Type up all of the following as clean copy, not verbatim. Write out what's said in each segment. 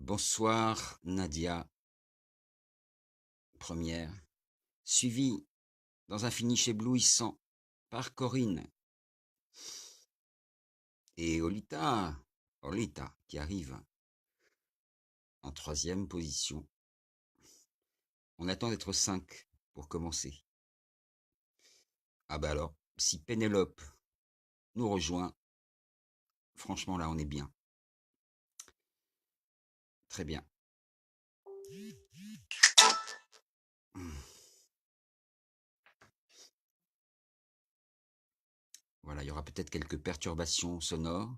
Bonsoir Nadia, première, suivie dans un finish éblouissant par Corinne et Olita qui arrive en troisième position. On attend d'être 5 pour commencer. Ah bah alors, si Pénélope nous rejoint, franchement là on est bien. Très bien. Voilà, il y aura peut-être quelques perturbations sonores.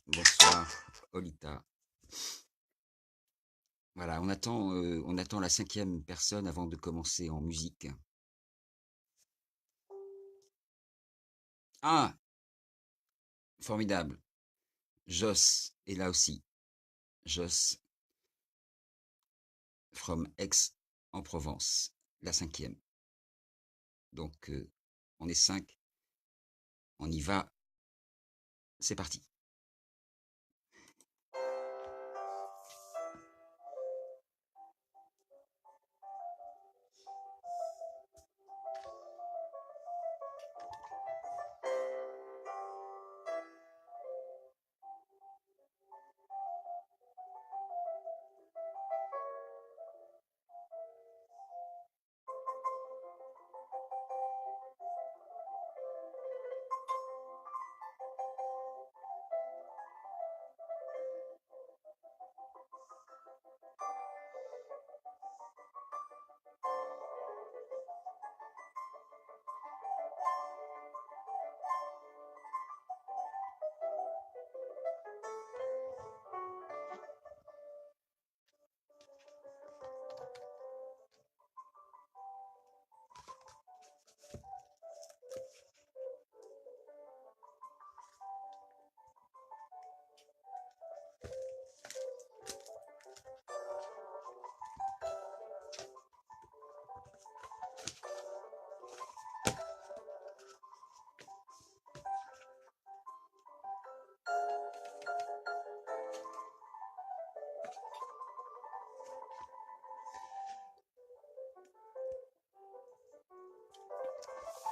Bonsoir Olita. Voilà, on attend la 5e personne avant de commencer en musique. Ah, formidable. Joss est là aussi. Joss from Aix-en-Provence, la 5e. Donc, on est 5. On y va. C'est parti.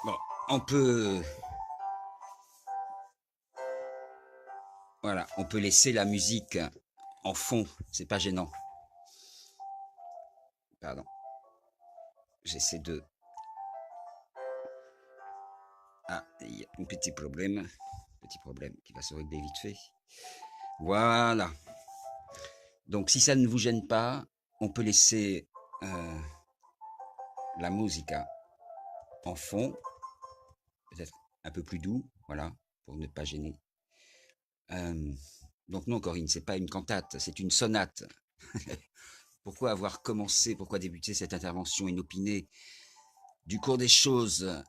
Bon, on peut... Voilà, on peut laisser la musique en fond, c'est pas gênant. Pardon. J'essaie de... Ah, il y a un petit problème. Petit problème qui va se régler vite fait. Voilà. Donc, si ça ne vous gêne pas, on peut laisser la musica en fond. Peut-être un peu plus doux, voilà, pour ne pas gêner. Donc non, Corinne, c'est pas une cantate, c'est une sonate. Pourquoi avoir commencé, pourquoi débuter cette intervention inopinée du cours des choses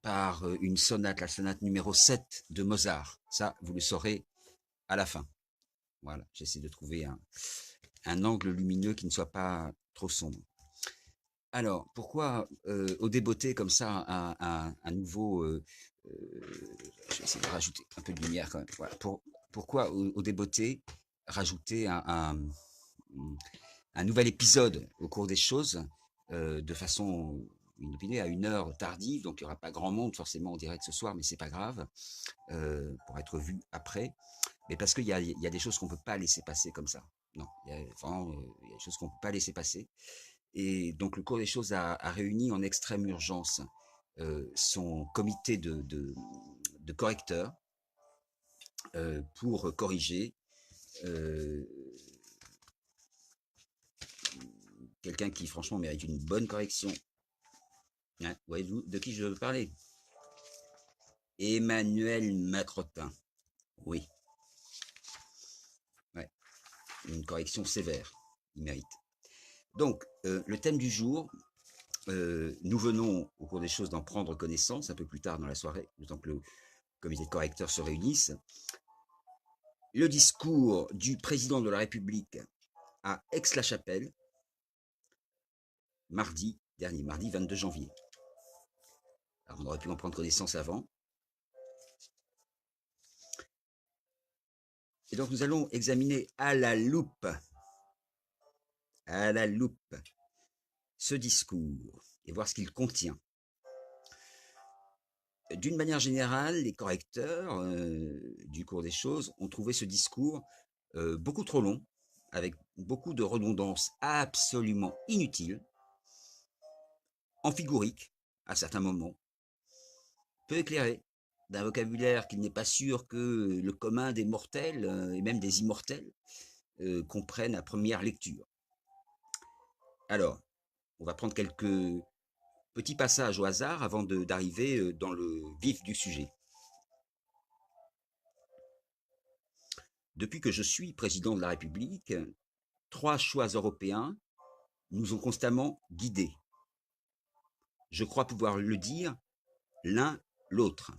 par une sonate, la sonate numéro 7 de Mozart? Ça, vous le saurez à la fin. Voilà, j'essaie de trouver un angle lumineux qui ne soit pas trop sombre. Alors, pourquoi au débeauté comme ça un nouveau... je vais essayer de rajouter un peu de lumière quand même. Voilà. Pourquoi au débeauté rajouter un nouvel épisode au cours des choses de façon inopinée à une heure tardive, donc il n'y aura pas grand monde forcément en direct ce soir, mais c'est pas grave, pour être vu après, mais parce qu'il y a des choses qu'on peut pas laisser passer comme ça. Non, il y a des choses qu'on peut pas laisser passer. Et donc le cours des choses a réuni en extrême urgence son comité de correcteurs pour corriger quelqu'un qui franchement mérite une bonne correction. Hein, voyez-vous de qui je veux parler? Emmanuel Macrotin. Oui. Ouais. Une correction sévère. Il mérite. Donc, le thème du jour, nous venons au cours des choses d'en prendre connaissance un peu plus tard dans la soirée, le temps que le comité de correcteurs se réunisse. Le discours du président de la République à Aix-la-Chapelle, mardi dernier, mardi 22 janvier. Alors on aurait pu en prendre connaissance avant, Et donc nous allons examiner à la loupe ce discours et voir ce qu'il contient. D'une manière générale, les correcteurs du cours des choses ont trouvé ce discours beaucoup trop long, avec beaucoup de redondances absolument inutiles, amphigouriques à certains moments, peu éclairé, d'un vocabulaire qu'il n'est pas sûr que le commun des mortels et même des immortels comprennent à première lecture. Alors, on va prendre quelques petits passages au hasard avant d'arriver dans le vif du sujet. Depuis que je suis président de la République, 3 choix européens nous ont constamment guidés. Je crois pouvoir le dire l'un l'autre.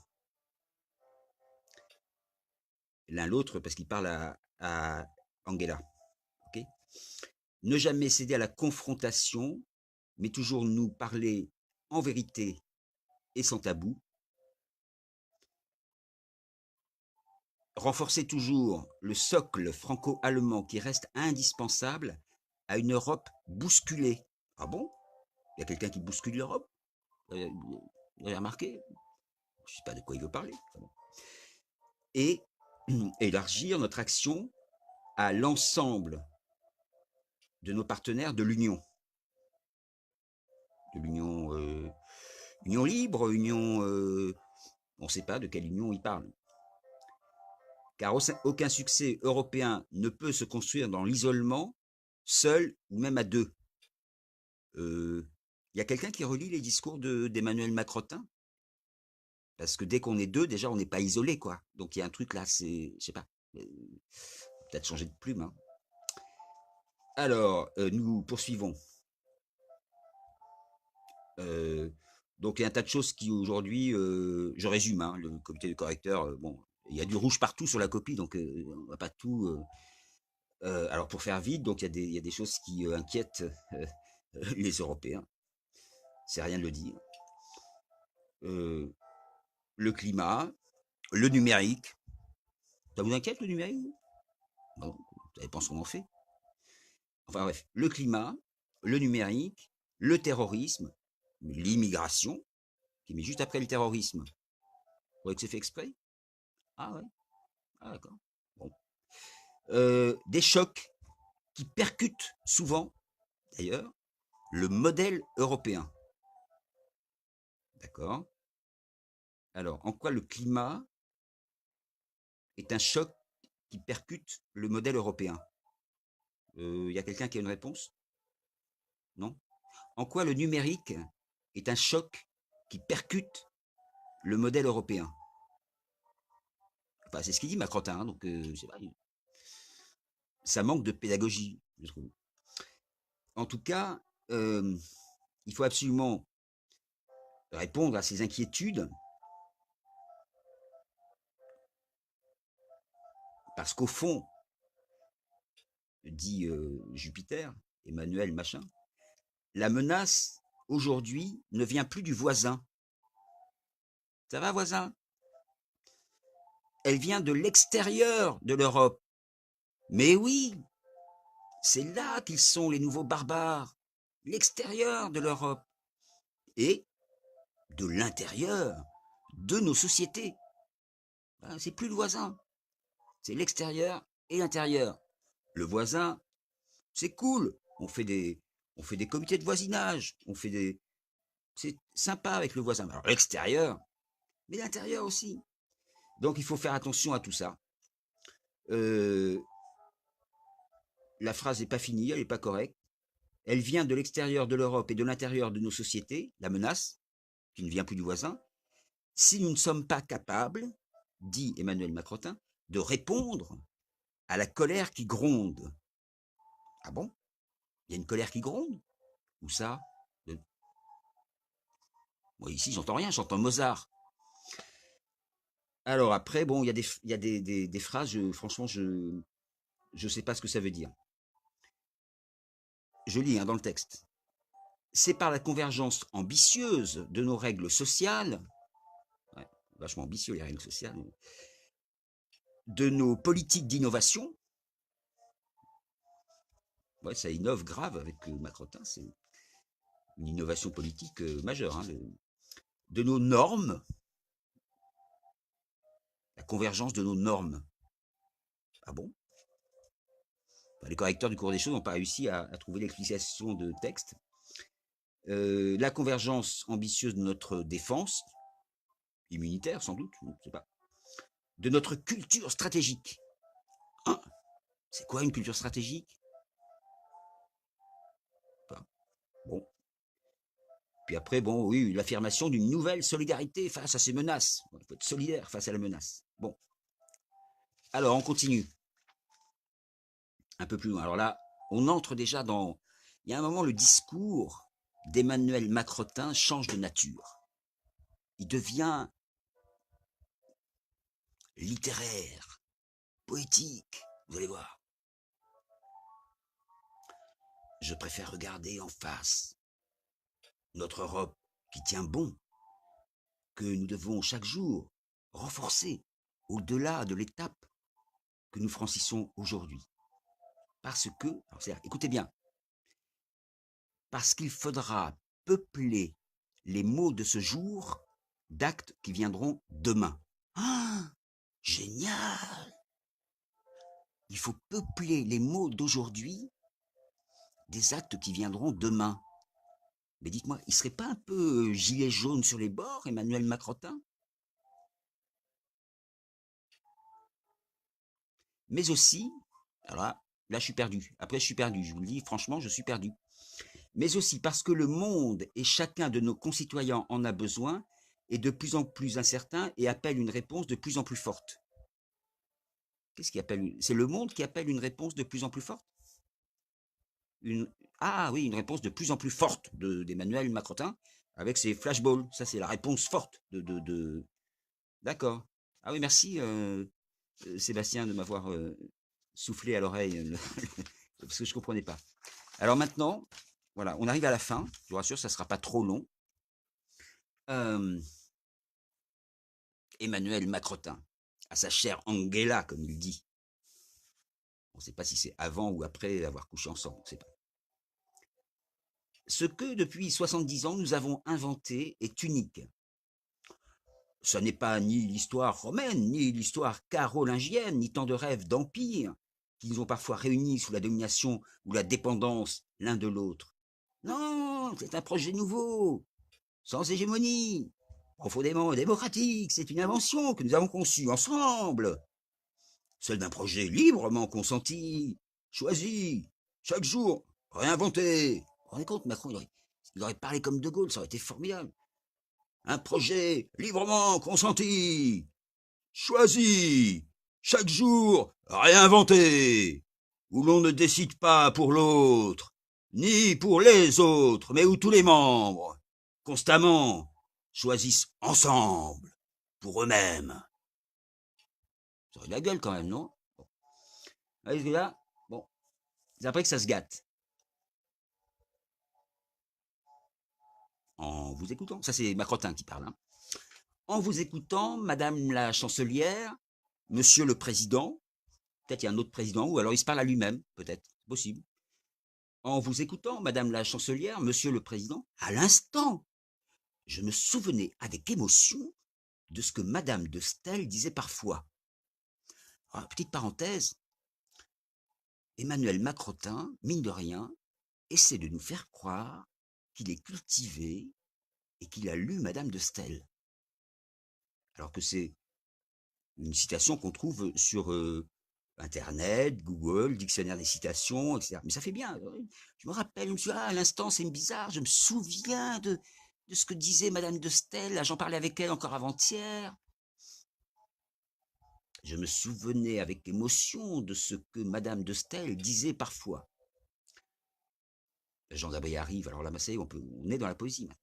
L'un l'autre parce qu'il parle à Angela. Okay, ne jamais céder à la confrontation, mais toujours nous parler en vérité et sans tabou. Renforcer toujours le socle franco-allemand qui reste indispensable à une Europe bousculée. Ah bon? Il y a quelqu'un qui bouscule l'Europe? Vous avez remarqué? Je ne sais pas de quoi il veut parler. Et élargir notre action à l'ensemble de nos partenaires de l'Union. De l'Union Union libre, Union... on ne sait pas de quelle union il parle. Car aucun succès européen ne peut se construire dans l'isolement, seul ou même à deux. Y a quelqu'un qui relit les discours d'Emmanuel Macrotin? Parce que dès qu'on est deux, déjà, on n'est pas isolé, quoi. Donc il y a un truc là, c'est, je sais pas, peut-être changer de plume. Hein. Alors, nous poursuivons. Donc il y a un tas de choses qui aujourd'hui, je résume, hein, le comité de correcteurs, bon, il y a du rouge partout sur la copie, donc on va pas tout. Alors pour faire vite, donc il y a des choses qui inquiètent les Européens. C'est rien de le dire. Le climat, le numérique. Ça vous inquiète le numérique? Bon, ça dépend ce qu'on en fait. Enfin bref, le climat, le numérique, le terrorisme, l'immigration, qui met juste après le terrorisme. Vous voyez que c'est fait exprès? Ah ouais. Ah d'accord. Bon. Des chocs qui percutent souvent, d'ailleurs, le modèle européen. D'accord? Alors, en quoi le climat est un choc qui percute le modèle européen? Y a quelqu'un qui a une réponse? Non? En quoi le numérique est un choc qui percute le modèle européen? Enfin, c'est ce qu'il dit Macrotin, hein, donc c'est vrai. Ça manque de pédagogie, je trouve. En tout cas, il faut absolument répondre à ces inquiétudes parce qu'au fond, dit Jupiter, Emmanuel machin, la menace aujourd'hui ne vient plus du voisin. Ça va, voisin? Elle vient de l'extérieur de l'Europe. Mais oui, c'est là qu'ils sont les nouveaux barbares, l'extérieur de l'Europe et de l'intérieur de nos sociétés. C'est plus le voisin, c'est l'extérieur et l'intérieur. Le voisin, c'est cool, on fait des comités de voisinage, c'est sympa avec le voisin. Alors l'extérieur, mais l'intérieur aussi. Donc il faut faire attention à tout ça. La phrase n'est pas finie, elle n'est pas correcte. Elle vient de l'extérieur de l'Europe et de l'intérieur de nos sociétés, la menace, qui ne vient plus du voisin, si nous ne sommes pas capables, dit Emmanuel Macrotin, de répondre à la colère qui gronde. Ah bon? Il y a une colère qui gronde? Où ça? Moi ici j'entends rien, j'entends Mozart. Alors après, bon, il y a des phrases, franchement, je sais pas ce que ça veut dire. Je lis hein, dans le texte. C'est par la convergence ambitieuse de nos règles sociales, ouais, vachement ambitieux les règles sociales, de nos politiques d'innovation. Ouais, ça innove grave avec Macrotin, c'est une innovation politique majeure. Hein, de nos normes, la convergence de nos normes. Ah bon? Les correcteurs du cours des choses n'ont pas réussi à trouver l'explication de texte. La convergence ambitieuse de notre défense, immunitaire sans doute, je ne sais pas, de notre culture stratégique. Hein, c'est quoi une culture stratégique? Enfin, bon. Puis après, bon, oui, l'affirmation d'une nouvelle solidarité face à ces menaces. Il faut être solidaire face à la menace. Bon. Alors, on continue. Un peu plus loin. Alors là, on entre déjà dans... Il y a un moment, le discours d'Emmanuel Macrotin change de nature. Il devient littéraire, poétique, vous allez voir. Je préfère regarder en face notre Europe qui tient bon, que nous devons chaque jour renforcer au-delà de l'étape que nous franchissons aujourd'hui. Parce que, écoutez bien, parce qu'il faudra peupler les mots de ce jour d'actes qui viendront demain. Ah, génial! Il faut peupler les mots d'aujourd'hui des actes qui viendront demain. Mais dites-moi, il serait pas un peu gilet jaune sur les bords, Emmanuel Macrotin? Mais aussi, alors là je suis perdu. Après je suis perdu, je vous le dis franchement, je suis perdu. Mais aussi parce que le monde et chacun de nos concitoyens en a besoin est de plus en plus incertain et appelle une réponse de plus en plus forte. Qu'est-ce qui appelle C'est le monde qui appelle une réponse de plus en plus forte? Ah oui, une réponse de plus en plus forte d'Emmanuel Macrotin avec ses flashballs. Ça, c'est la réponse forte D'accord. Ah oui, merci Sébastien de m'avoir soufflé à l'oreille parce que je ne comprenais pas. Alors maintenant, voilà, on arrive à la fin. Je vous rassure, ça ne sera pas trop long. Emmanuel Macrotin, à sa chère Angela, comme il dit. On ne sait pas si c'est avant ou après avoir couché ensemble, on ne sait pas. Ce que depuis 70 ans nous avons inventé est unique. Ce n'est pas ni l'histoire romaine, ni l'histoire carolingienne, ni tant de rêves d'empire qui nous ont parfois réunis sous la domination ou la dépendance l'un de l'autre. Non, c'est un projet nouveau, sans hégémonie, profondément démocratique. C'est une invention que nous avons conçue ensemble, celle d'un projet librement consenti, choisi, chaque jour, réinventé. Vous vous rendez compte, Macron, il aurait parlé comme De Gaulle, ça aurait été formidable. Un projet librement consenti, choisi, chaque jour réinventé, où l'on ne décide pas pour l'autre, ni pour les autres, mais où tous les membres, constamment, choisissent ensemble, pour eux-mêmes. Ça aurait de la gueule quand même, non? Bon. Allez, là, bon, c'est après que ça se gâte. En vous écoutant, ça c'est Macrotin qui parle, hein. En vous écoutant, Madame la Chancelière, Monsieur le Président, peut-être il y a un autre président, ou alors il se parle à lui-même, peut-être, possible. En vous écoutant, Madame la Chancelière, Monsieur le Président, à l'instant, je me souvenais avec émotion de ce que Madame de Staël disait parfois. Alors, petite parenthèse, Emmanuel Macrotin, mine de rien, essaie de nous faire croire qu'il est cultivé et qu'il a lu Madame de Staël. Alors que c'est une citation qu'on trouve sur Internet, Google, dictionnaire des citations, etc. Mais ça fait bien. Je me rappelle, je me suis dit, à l'instant, c'est bizarre, je me souviens de ce que disait Madame de Staël, j'en parlais avec elle encore avant-hier. Je me souvenais avec émotion de ce que Madame de Staël disait parfois. Jean Dabry arrive, alors là, ça y est, on est dans la poésie maintenant.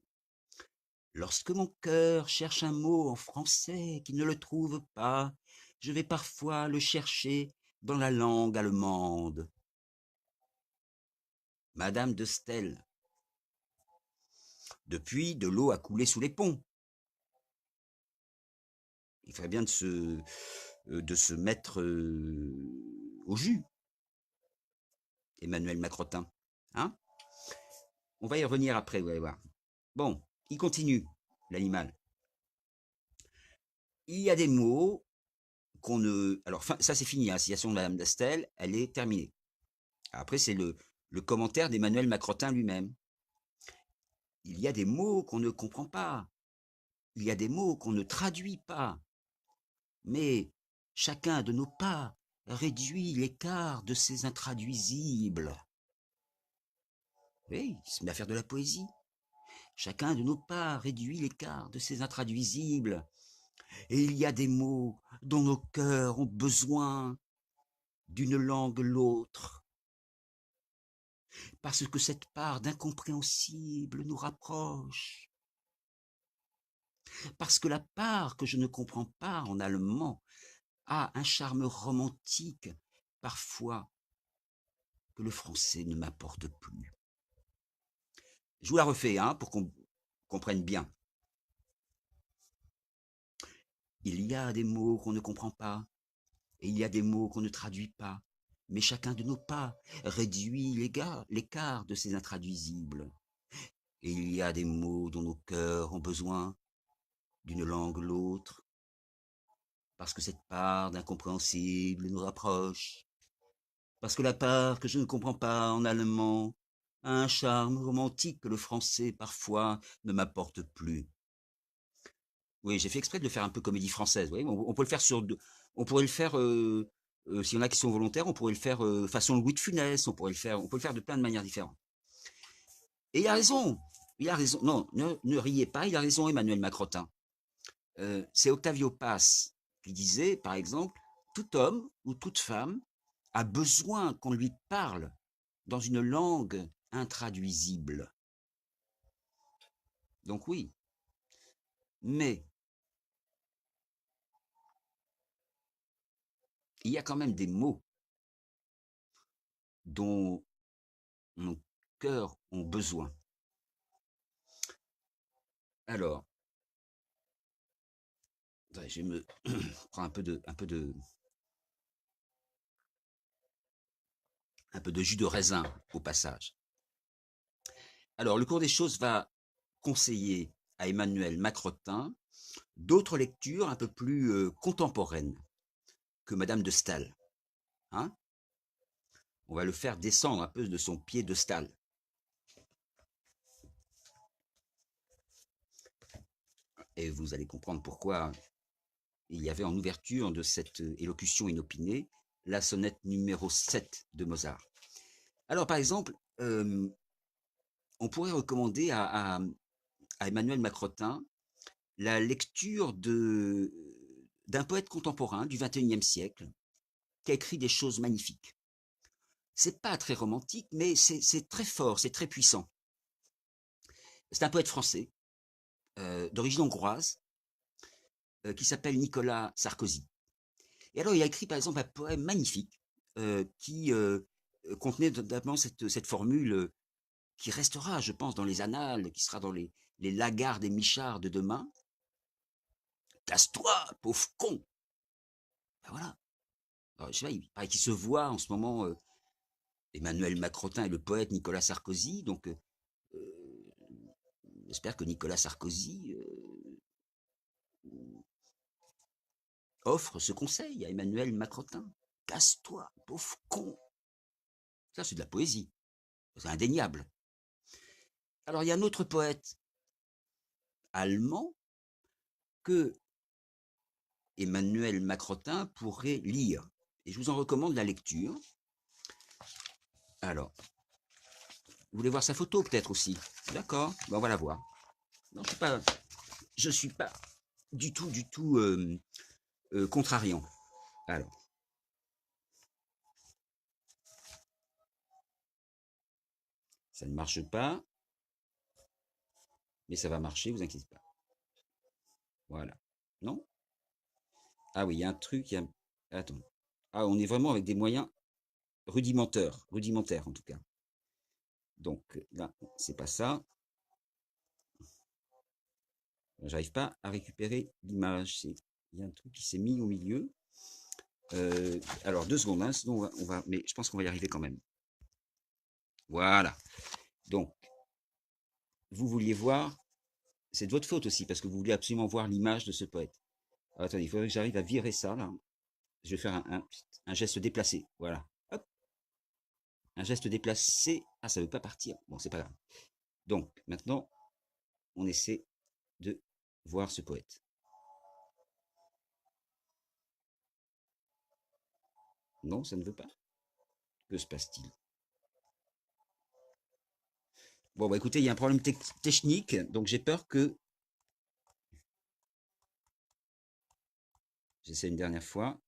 Lorsque mon cœur cherche un mot en français qui ne le trouve pas, je vais parfois le chercher dans la langue allemande. Madame de Staël. Depuis, de l'eau a coulé sous les ponts. Il ferait bien de de se mettre au jus, Emmanuel Macrotin. Hein? On va y revenir après, vous allez voir. Bon, il continue, l'animal. Il y a des mots qu'on ne... Alors, ça c'est fini, la citation de Madame d'Astel, elle est terminée. Après, c'est le commentaire d'Emmanuel Macrotin lui-même. Il y a des mots qu'on ne comprend pas. Il y a des mots qu'on ne traduit pas. Mais chacun de nos pas réduit l'écart de ces intraduisibles. Oui, il se met à faire de la poésie. Chacun de nos pas réduit l'écart de ces intraduisibles. Et il y a des mots dont nos cœurs ont besoin d'une langue l'autre. Parce que cette part d'incompréhensible nous rapproche. Parce que la part que je ne comprends pas en allemand a un charme romantique, parfois, que le français ne m'apporte plus. Je vous la refais, hein, pour qu'on comprenne bien. Il y a des mots qu'on ne comprend pas, et il y a des mots qu'on ne traduit pas, mais chacun de nos pas réduit l'écart de ces intraduisibles. Et il y a des mots dont nos cœurs ont besoin d'une langue l'autre, parce que cette part d'incompréhensible nous rapproche, parce que la part que je ne comprends pas en allemand a un charme romantique que le français, parfois, ne m'apporte plus. Oui, j'ai fait exprès de le faire un peu comédie française, vous voyez, on peut le faire on pourrait le faire, s'il y en a qui sont volontaires, on pourrait le faire façon Louis de Funès, on peut le faire de plein de manières différentes. Et il a raison, non, ne riez pas, il a raison Emmanuel Macrotin. C'est Octavio Paz qui disait, par exemple, tout homme ou toute femme a besoin qu'on lui parle dans une langue intraduisible. Donc oui, mais il y a quand même des mots dont nos cœurs ont besoin. Alors, je me prends un peu de jus de raisin au passage. Alors, le cours des choses va conseiller à Emmanuel Macrotin d'autres lectures un peu plus contemporaines que Madame de Staël. Hein? On va le faire descendre un peu de son piédestal. Et vous allez comprendre pourquoi il y avait en ouverture de cette élocution inopinée la sonnette numéro 7 de Mozart. Alors, par exemple, on pourrait recommander à Emmanuel Macrotin la lecture d'un poète contemporain du XXIe siècle qui a écrit des choses magnifiques. C'est pas très romantique, mais c'est très fort, c'est très puissant. C'est un poète français, d'origine hongroise, qui s'appelle Nicolas Sarkozy. Et alors, il a écrit par exemple un poème magnifique qui contenait notamment cette formule qui restera, je pense, dans les annales, qui sera dans les Lagarde et Michard de demain. Casse-toi, pauvre con! Ben voilà. Alors, je sais pas, il paraît qu'il se voit en ce moment Emmanuel Macrotin et le poète Nicolas Sarkozy. Donc, j'espère que Nicolas Sarkozy offre ce conseil à Emmanuel Macrotin. Casse-toi, pauvre con! Ça, c'est de la poésie. C'est indéniable. Alors, il y a un autre poète allemand que Emmanuel Macrotin pourrait lire. Et je vous en recommande la lecture. Alors, vous voulez voir sa photo peut-être aussi? D'accord, ben on va la voir. Non, je suis pas du tout contrariant. Alors, ça ne marche pas, mais ça va marcher, vous inquiétez pas. Voilà. Non? Ah oui, il y a un truc, attends. Ah, on est vraiment avec des moyens rudimentaires en tout cas. Donc là, c'est pas ça. J'arrive pas à récupérer l'image. Il y a un truc qui s'est mis au milieu. Alors 2 secondes, hein, sinon mais je pense qu'on va y arriver quand même. Voilà. Donc, vous vouliez voir, c'est de votre faute aussi, parce que vous vouliez absolument voir l'image de ce poète. Alors, attendez, il faudrait que j'arrive à virer ça, là. Je vais faire un geste déplacé. Voilà. Hop, un geste déplacé. Ah, ça veut pas partir. Bon, c'est pas grave. Donc, maintenant, on essaie de voir ce poète. Non, ça ne veut pas. Que se passe-t-il? Bon, bah écoutez, il y a un problème technique, donc j'ai peur que... J'essaie une dernière fois.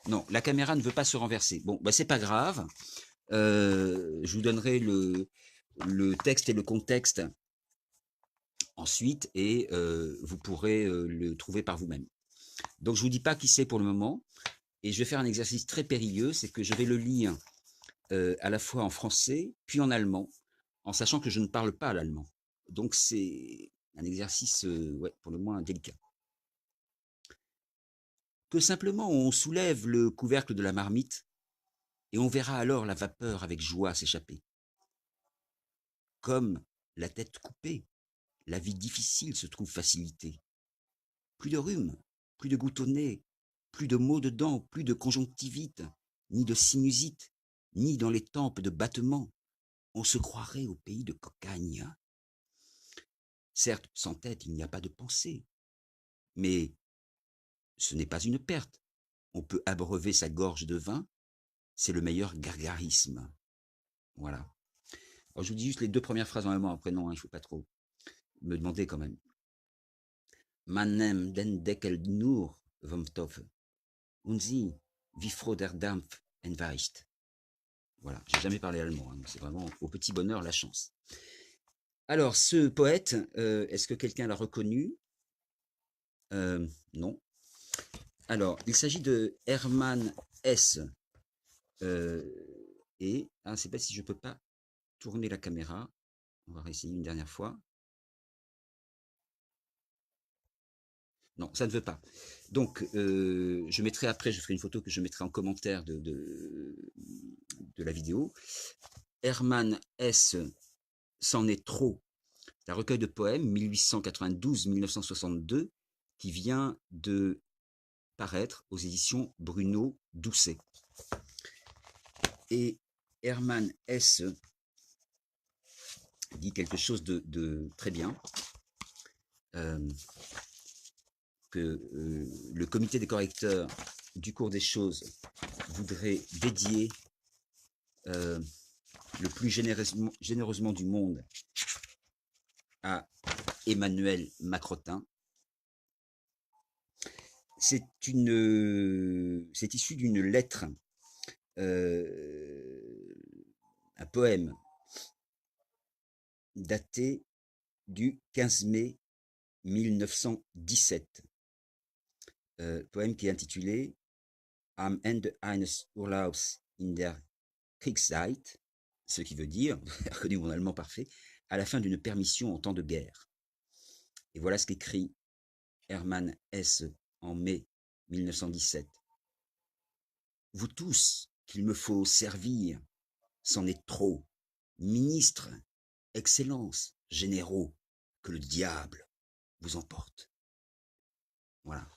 Non, la caméra ne veut pas se renverser. Bon, bah c'est pas grave. Je vous donnerai le texte et le contexte ensuite, et vous pourrez le trouver par vous-même. Donc je vous dis pas qui c'est pour le moment, et je vais faire un exercice très périlleux, c'est que je vais le lire à la fois en français puis en allemand, en sachant que je ne parle pas l'allemand. Donc c'est un exercice, ouais, pour le moins délicat. Que simplement on soulève le couvercle de la marmite, et on verra alors la vapeur avec joie s'échapper. Comme la tête coupée, la vie difficile se trouve facilitée. Plus de rhume, plus de gouttes au nez, plus de maux de dents, plus de conjonctivite, ni de sinusite, ni dans les tempes de battements. On se croirait au pays de Cocagne. Certes, sans tête, il n'y a pas de pensée, mais ce n'est pas une perte. On peut abreuver sa gorge de vin, c'est le meilleur gargarisme. Voilà. Alors, je vous dis juste les 2 premières phrases en allemand, après non, hein, il ne faut pas trop me demander quand même. Man nimmt den Deckel nur vom Topf und sieh, wie froh der Dampf entweicht. Voilà, j'ai jamais parlé allemand, hein, c'est vraiment au petit bonheur la chance. Alors, ce poète, est-ce que quelqu'un l'a reconnu? Non. Alors, il s'agit de Hermann Hesse. Euh, et, je ne sais pas si je peux pas tourner la caméra. On va réessayer une dernière fois. Non, ça ne veut pas. Donc, je mettrai après, je ferai une photo que je mettrai en commentaire de la vidéo. Hermann Hesse, c'en est trop. Un recueil de poèmes 1892-1962 qui vient de paraître aux éditions Bruno Doucet. Et Hermann Hesse dit quelque chose de très bien, que le comité des correcteurs du cours des choses voudrait dédier le plus généreusement du monde à Emmanuel Macrotin. C'est issu d'une lettre, un poème daté du 15 mai 1917. Poème qui est intitulé Am Ende eines Urlaubs in der Kriegszeit, ce qui veut dire, reconnu mon allemand parfait, à la fin d'une permission en temps de guerre. Et voilà ce qu'écrit Hermann Hesse en mai 1917. Vous tous, qu'il me faut servir, c'en est trop. Ministres, excellences, généraux, que le diable vous emporte. Voilà.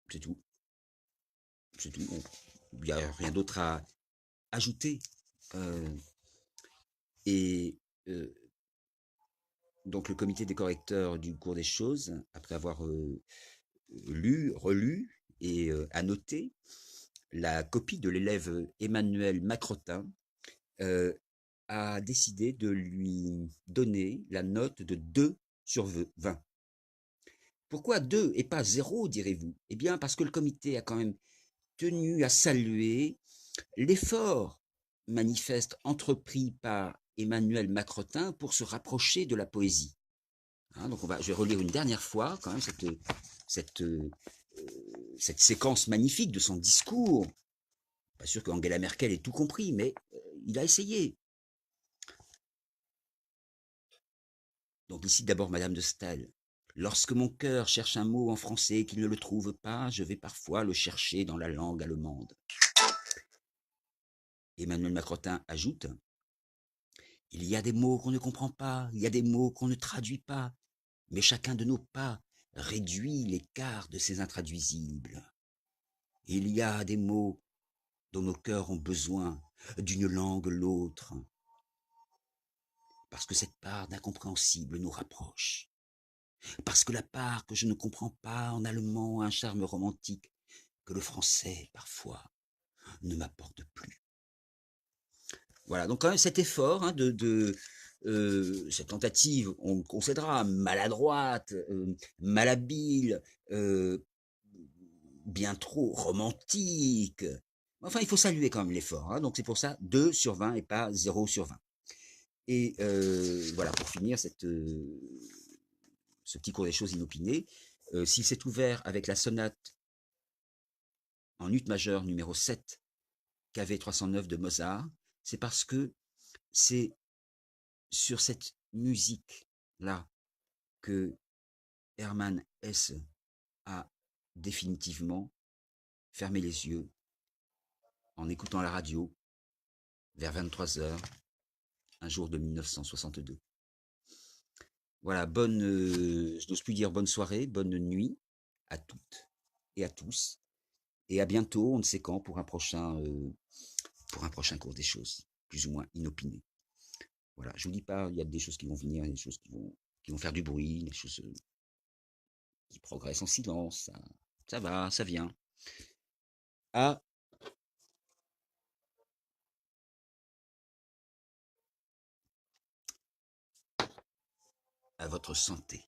C'est tout. C'est tout. Il n'y a rien d'autre à ajouter. Et donc le comité des correcteurs du cours des choses, après avoir lu, relu et annoté la copie de l'élève Emmanuel Macrotin, a décidé de lui donner la note de 2 sur 20. Pourquoi 2 et pas 0, direz-vous? Eh bien, parce que le comité a quand même tenu à saluer l'effort manifeste entrepris par Emmanuel Macrotin pour se rapprocher de la poésie. Hein, donc je vais relire une dernière fois quand même cette séquence magnifique de son discours. Pas sûr qu'Angela Merkel ait tout compris, mais il a essayé. Donc ici d'abord Madame de Staël. Lorsque mon cœur cherche un mot en français et qu'il ne le trouve pas, je vais parfois le chercher dans la langue allemande. Emmanuel Macrotin ajoute: il y a des mots qu'on ne comprend pas, il y a des mots qu'on ne traduit pas, mais chacun de nos pas réduit l'écart de ces intraduisibles. Il y a des mots dont nos cœurs ont besoin, d'une langue l'autre, parce que cette part d'incompréhensible nous rapproche, parce que la part que je ne comprends pas en allemand a un charme romantique que le français, parfois, ne m'apporte plus. Voilà, donc quand même cet effort hein, cette tentative, on le concédera, maladroite, malhabile, bien trop romantique. Enfin, il faut saluer quand même l'effort. Hein, donc c'est pour ça 2 sur 20 et pas 0 sur 20. Et voilà, pour finir ce petit cours des choses inopinées, s'il s'est ouvert avec la sonate en ut majeur numéro 7, KV 309 de Mozart, c'est parce que c'est sur cette musique-là que Hermann Hesse a définitivement fermé les yeux en écoutant la radio vers 23 heures, un jour de 1962. Voilà, je n'ose plus dire bonne soirée, bonne nuit à toutes et à tous. Et à bientôt, on ne sait quand, pour un prochain cours des choses, plus ou moins inopiné. Voilà, je vous dis pas, il y a des choses qui vont venir, des choses qui vont faire du bruit, des choses qui progressent en silence. Ça va, ça vient. À votre santé.